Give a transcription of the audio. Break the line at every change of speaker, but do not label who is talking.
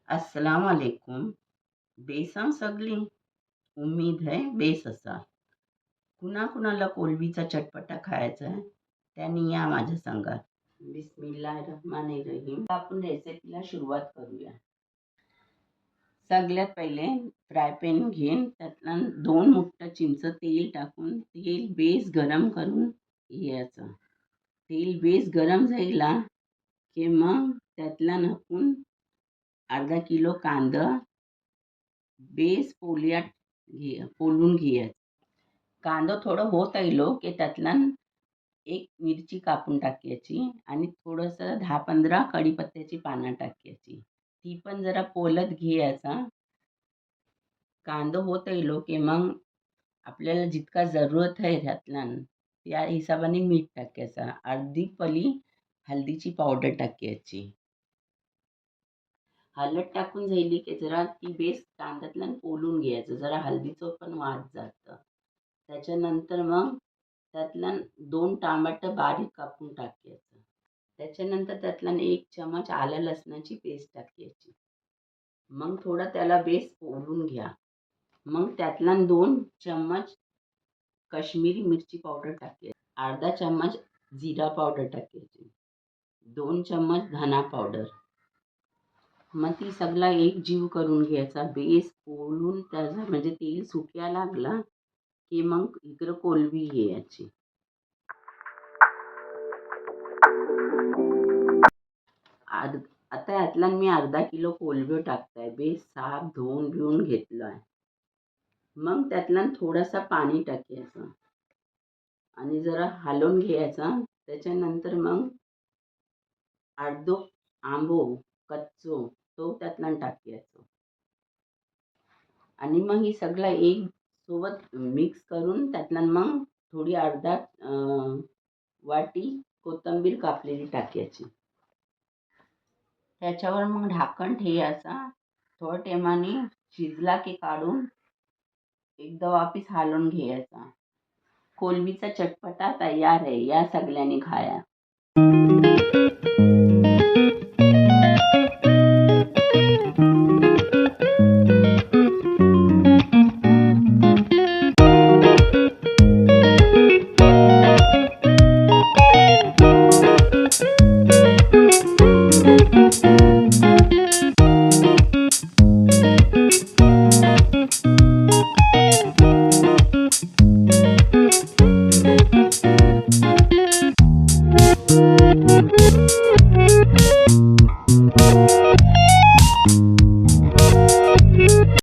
अस्सलाम वालेकुम. बेसांग सगळी उम्मीद है बेस असा. कुणाकुणाला कोलबीचा चटपटा खायचा आहे त्यांनी या माझ्या संगात. बिस्मिल्लाहिर्रहमानिर्रहीम. आपण रेसिपीला सुरुवात करूया. सगळ्यात पहिले फ्राय पॅन घेऊन त्यातला 2 मुठ्ठा चिंच तेल टाकून तेल बेस गरम करून घ्यायचं. तेल बेस गरम झाला की मग त्यातला टाकून अर्धा किलो कांदा बेस पोलून घ्यायचं. कांदा थोडं होत आलो की त्यातला एक मिरची कापून टाकायची आणि थोडंसं 10-15 कढीपत्त्याची पानं टाकायची. ती पण जरा पोलत घ्यायचा. कांदा होत आलो की मग आपल्याला जितका जरूरत आहे त्यातला त्या हिशोबाने मीठ टाकायचं. अर्धी पळी हळदीची पावडर टाकायची. हळद टाकून झाली की जरा ती बेस कांद्यातला पोलून घ्यायचं. जरा हळदीचं पण वास जातं. त्याच्यानंतर मग त्यातला 2 टमाटर बारीक कापून टाकायचं. त्याच्यानंतर त्यातला 1 चमच आलं लसणाची पेस्ट टाकायची. मग थोडं त्याला बेस पोलून घ्या. मग त्यातला 2 चम्मच काश्मीरी मिरची पावडर टाकायची. अर्धा चम्मच जिरा पावडर टाकायची. 2 चम्मच धना पावडर. मग ती सगळा एक जीव करून घ्यायचा. बेस पोळून त्याचा म्हणजे तेल सुटायला लागला की मग इकडं कोलंबी घ्यायची. आता यातला मी अर्धा किलो कोलंबी टाकताय. बेस साफ धुवून बिवून घेतलाय. मग त्यातला थोडासा पाणी टाकायचं आणि जरा हलवून घ्यायचा. त्याच्यानंतर मग अर्धो आंबो कच्चो तो त्यातला टाकायचा आणि मग ही सगळं एक सोबत मिक्स करून त्यातला मग थोडी अर्धा वाटी कोथिंबीर कापलेली टाकायची. त्याच्यावर मग झाकण ठेवायचा. थोड्या टायमाने शिजला की काढून एकदा वापस हलवून घ्यायचा. कोलंबीचा चटपटा तयार आहे. या सगळ्यांनी खाया.